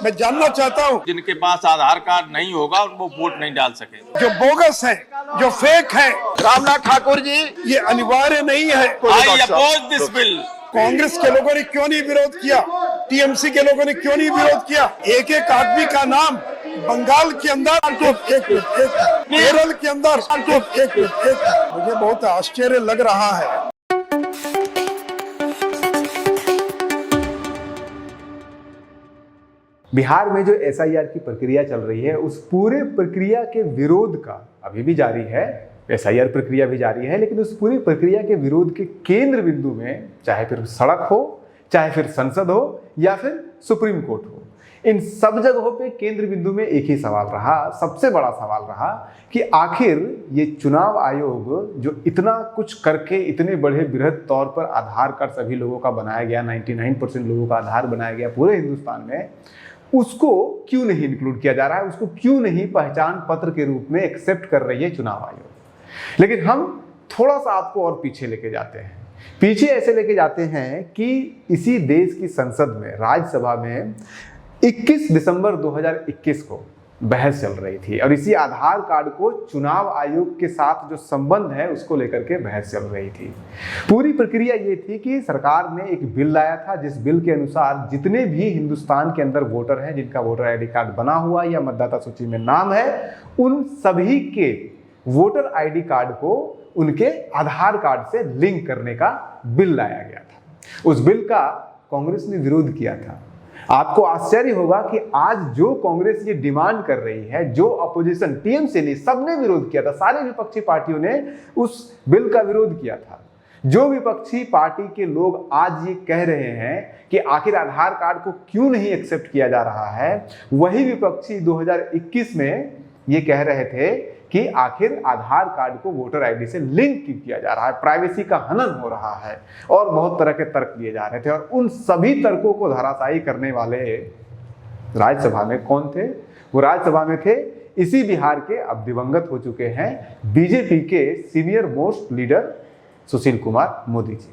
मैं जानना चाहता हूँ, जिनके पास आधार कार्ड नहीं होगा वो वोट नहीं डाल सके, जो बोगस है, जो फेक है, रामनाथ ठाकुर जी, ये अनिवार्य नहीं है। I oppose this bill. Congress के लोगों ने क्यों नहीं विरोध किया? टीएमसी के लोगों ने क्यों नहीं विरोध किया? एक एक आदमी का नाम बंगाल के अंदर, केरल के अंदर, मुझे बहुत आश्चर्य लग रहा है। बिहार में जो एसआईआर की प्रक्रिया चल रही है, उस पूरे प्रक्रिया के विरोध का अभी भी जारी है। एसआईआर प्रक्रिया भी जारी है, लेकिन उस पूरी प्रक्रिया के विरोध के केंद्र बिंदु में चाहे फिर सड़क हो, चाहे फिर संसद हो या फिर सुप्रीम कोर्ट हो, इन सब जगहों पे केंद्र बिंदु में एक ही सवाल रहा, सबसे बड़ा सवाल रहा कि आखिर ये चुनाव आयोग जो इतना कुछ करके इतने बड़े बृहद तौर पर आधार कार्ड सभी लोगों का बनाया गया, 99% लोगों का आधार बनाया गया पूरे हिंदुस्तान में, उसको क्यों नहीं इंक्लूड किया जा रहा है, उसको क्यों नहीं पहचान पत्र के रूप में एक्सेप्ट कर रही है चुनाव आयोग। लेकिन हम थोड़ा सा आपको और पीछे लेके जाते हैं। पीछे ऐसे लेके जाते हैं कि इसी देश की संसद में, राज्यसभा में 21 दिसंबर 2021 को बहस चल रही थी और इसी आधार कार्ड को चुनाव आयोग के साथ जो संबंध है उसको लेकर के बहस चल रही थी। पूरी प्रक्रिया ये थी कि सरकार ने एक बिल लाया था, जिस बिल के अनुसार जितने भी हिंदुस्तान के अंदर वोटर हैं, जिनका वोटर आईडी कार्ड बना हुआ या मतदाता सूची में नाम है, उन सभी के वोटर आईडी कार्ड को उनके आधार कार्ड से लिंक करने का बिल लाया गया था। उस बिल का कांग्रेस ने विरोध किया था। आपको आश्चर्य होगा कि आज जो कांग्रेस ये डिमांड कर रही है, जो अपोजिशन, टीएमसी ने, सबने विरोध किया था, सारे विपक्षी पार्टियों ने उस बिल का विरोध किया था। जो विपक्षी पार्टी के लोग आज ये कह रहे हैं कि आखिर आधार कार्ड को क्यों नहीं एक्सेप्ट किया जा रहा है, वही विपक्षी 2021 में ये कह रहे थे कि आखिर आधार कार्ड को वोटर आईडी से लिंक क्यों किया जा रहा है, प्राइवेसी का हनन हो रहा है, और बहुत तरह के तर्क दिए जा रहे थे। और उन सभी तर्कों को धराशायी करने वाले राज्यसभा में कौन थे? वो राज्यसभा में थे इसी बिहार के, अब दिवंगत हो चुके हैं, बीजेपी के senior most leader Sushil Kumar Modi ji.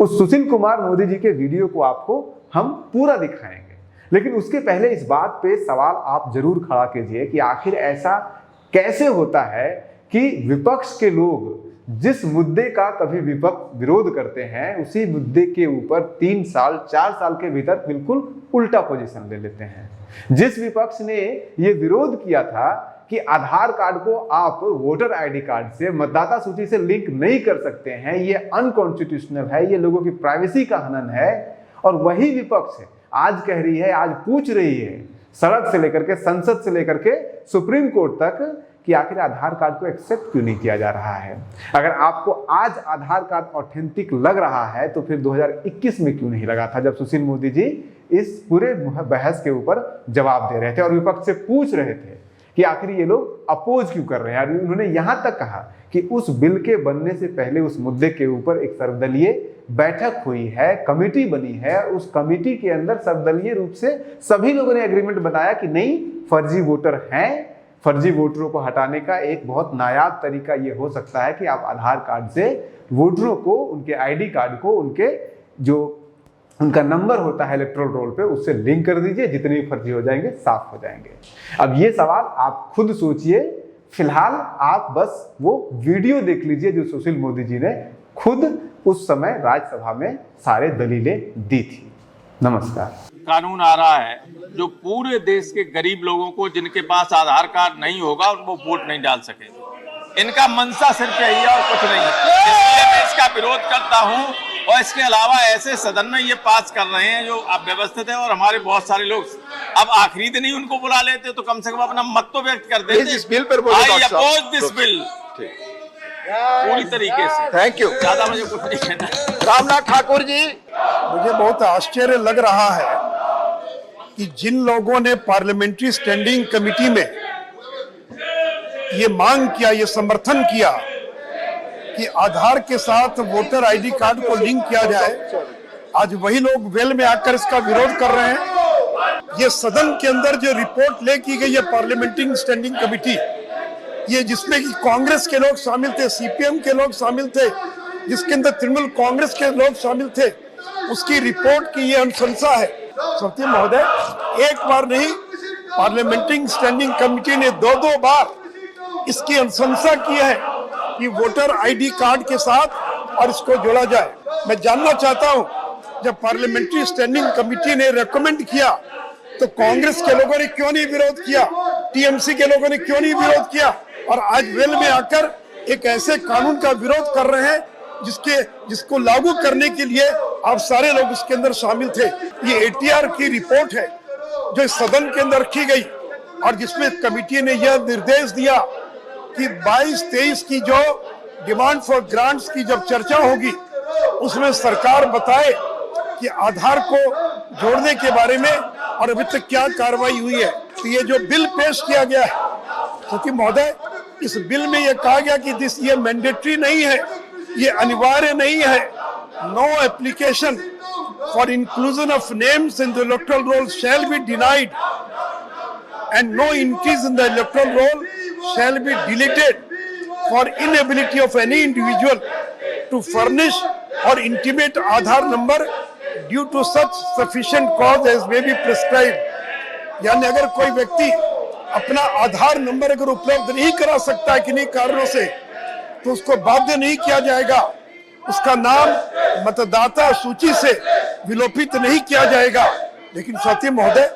उस सुशील कुमार मोदी जी के वीडियो को आपको हम पूरा दिखाएंगे, लेकिन उसके पहले इस बात पे सवाल आप जरूर खड़ा कीजिए कि आखिर ऐसा कैसे होता है कि विपक्ष के लोग जिस मुद्दे का कभी विपक्ष विरोध करते हैं, उसी मुद्दे के ऊपर 3 साल 4 साल के भीतर बिल्कुल उल्टा पोजीशन ले लेते हैं। जिस विपक्ष ने ये विरोध किया था कि आधार कार्ड को आप वोटर आईडी कार्ड से, मतदाता सूची से लिंक नहीं कर सकते हैं, ये अनकॉन्स्टिट्यूशनल है, ये लोगों की प्राइवेसी का हनन है, और वही विपक्ष आज कह रही है, आज पूछ रही है सड़क से लेकर के, संसद से लेकर के सुप्रीम कोर्ट तक, कि आखिर आधार कार्ड को एक्सेप्ट क्यों नहीं किया जा रहा है। अगर आपको आज आधार कार्ड ऑथेंटिक लग रहा है तो फिर 2021 में क्यों नहीं लगा था, जब सुशील मोदी जी इस पूरे बहस के ऊपर जवाब दे रहे थे और विपक्ष से पूछ रहे थे कि आखिर ये लोग अपोज क्यों कर रहे हैं। और उन्होंने यहां तक कहा कि उस बिल के बनने से पहले उस मुद्दे के ऊपर एक सर्वदलीय बैठक हुई है, कमेटी बनी है, उस कमेटी के अंदर सर्वदलीय रूप से सभी लोगों ने एग्रीमेंट बनाया कि नहीं, फर्जी वोटर हैं, फर्जी वोटरों को हटाने का एक बहुत नायाब तरीका ये हो सकता है कि आप आधार कार्ड से वोटरों को, उनके आईडी कार्ड को, उनके जो उनका नंबर होता है इलेक्टोरल रोल पे, उससे लिंक कर दीजिए, जितने भी फर्जी हो जाएंगे साफ हो जाएंगे। अब ये सवाल आप खुद सोचिए, फिलहाल आप बस वो वीडियो देख लीजिए जो सुशील मोदी जी ने खुद उस समय राज्यसभा में सारे दलीलें दी थी। नमस्कार। कानून आ रहा है जो पूरे देश के गरीब लोगों को, जिनके पास आधार कार्ड नहीं होगा, वो वोट नहीं डाल सके। इनका मंशा सिर्फ यही है और कुछ नहीं है, इसलिए मैं इसका विरोध करता हूं। और इसके अलावा ऐसे सदन में ये पास कर रहे हैं जो अव्यवस्थित है, और हमारे बहुत सारे लोग अब आखिरी दिन ही उनको बुला लेते तो कम से कम अपना मत तो व्यक्त कर देते। इस बिल पर आई अपोज दिस बिल पूरी तरीके से। Thank you. ज्यादा मुझे कुछ नहीं कहना। रामनाथ ठाकुर जी, मुझे बहुत आश्चर्य लग रहा है कि जिन लोगों ने पार्लियामेंट्री स्टैंडिंग कमेटी में ये मांग किया, ये समर्थन किया कि आधार के साथ वोटर आईडी कार्ड को लिंक किया जाए, आज वही लोग वेल में आकर इसका विरोध कर रहे हैं। ये सदन के अंदर जो रिपोर्ट ले की गई है पार्लियामेंट्री स्टैंडिंग कमेटी, ये जिसमें कि कांग्रेस के लोग शामिल थे, सीपीएम के लोग शामिल थे, जिसके अंदर तृणमूल कांग्रेस के लोग शामिल थे, उसकी रिपोर्ट की ये अनुशंसा है। सत्य महोदय, एक बार नहीं, पार्लियामेंट्री स्टैंडिंग कमेटी ने 2 बार इसकी अनुशंसा की है कि वोटर आईडी कार्ड के साथ और इसको जोड़ा जाए। मैं जानना चाहता हूं, जब पार्लियामेंट्री स्टैंडिंग कमेटी ने रेकमेंड किया तो कांग्रेस के लोगों ने क्यों नहीं विरोध किया, टीएमसी के लोगों ने क्यों नहीं विरोध किया, और आज वेल में आकर एक ऐसे कानून का विरोध कर रहे हैं जिसको लागू करने के लिए आप सारे लोग इसके अंदर शामिल थे। ये एटीआर की रिपोर्ट है जो इस सदन के अंदर रखी गई और जिसमें कमेटी ने यह निर्देश दिया कि 22-23 की जो डिमांड फॉर ग्रांट्स की जब चर्चा होगी उसमें सरकार बताए कि आधार को जोड़ने के बारे में और अभी तक क्या कार्रवाई हुई है। तो ये जो बिल पेश किया गया है सती महोदय, इस बिल में यह कहा गया कि ये मैंडेटरी नहीं है, ये अनिवार्य नहीं है। No application for inclusion of names in the electoral roll shall be denied and no increase in the electoral roll shall be deleted for inability of any individual to furnish or intimate Aadhaar number due to such sufficient cause as may be prescribed। यानी अगर कोई व्यक्ति अपना आधार number अगर उपलब्ध नहीं करा सकता है किन्हीं कारणों से तो उसको बाध्य नहीं किया जाएगा, उसका नाम मतदाता सूची से विलोपित नहीं किया जाएगा। लेकिन साथी महोदय,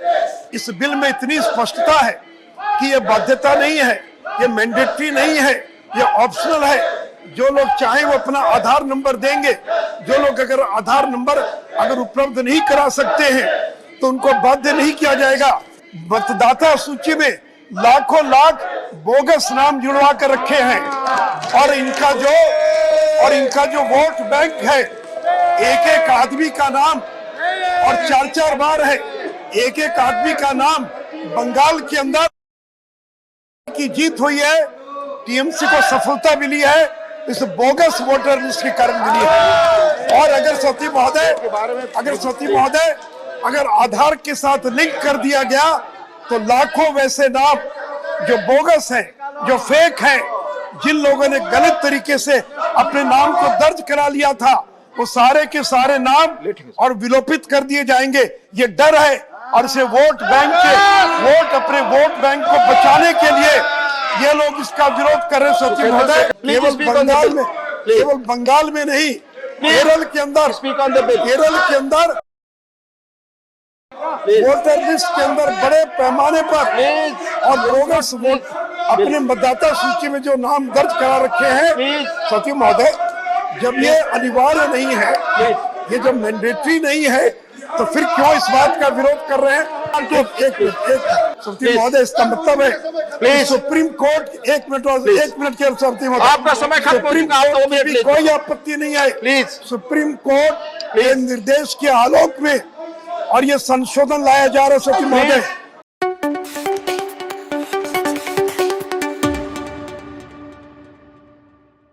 इस बिल में इतनी स्पष्टता है कि यह बाध्यता नहीं है, ये मैंडेटरी नहीं है, ये ऑप्शनल है। जो लोग चाहे वो अपना आधार नंबर देंगे। जो लोग अगर आधार नंबर अगर उपलब्ध नहीं करा सकते हैं तो उनको बाध्य नहीं किया जाएगा। मतदाता सूची में लाखों लाख बोगस नाम जुड़वा कर रखे हैं और इनका जो वोट बैंक है, एक आदमी का नाम और 4 बार है। एक आदमी का नाम बंगाल के अंदर की जीत हुई है, टीएमसी को सफलता मिली है, इस बोगस वोटर लिस्ट के कारण मिली है। और अगर सती महोदय अगर आधार के साथ लिंक कर दिया गया तो लाखों वैसे नाम जो बोगस हैं, जो फेक हैं, जिन लोगों ने गलत तरीके से अपने नाम को दर्ज करा लिया था, वो सारे के सारे नाम और विलोपित कर दिए जाएंगे। ये डर है और इसे अपने वोट बैंक को बचाने के लिए ये लोग इसका विरोध कर रहे हैं। सचिव महोदय, केवल बंगाल में नहीं, केरल के अंदर वोटर लिस्ट के अंदर बड़े पैमाने पर और बोगस वोट अपने मतदाता सूची में जो नाम दर्ज करा रखे हैं। सचिव महोदय, जब ये अनिवार्य नहीं है, ये जब मैंडेटरी नहीं है, तो फिर क्यों इस बात का विरोध कर रहे हैं? सचिव महोदय, इसका मतलब है सुप्रीम कोर्ट एक मिनट के सचिव महोदय, आपका समय खत्म हो चुका है, कोर्ट में कोई आपत्ति नहीं है। प्लीज, सुप्रीम कोर्ट के निर्देश के आलोक में और ये संशोधन लाया जा रहा है सचिव महोदय,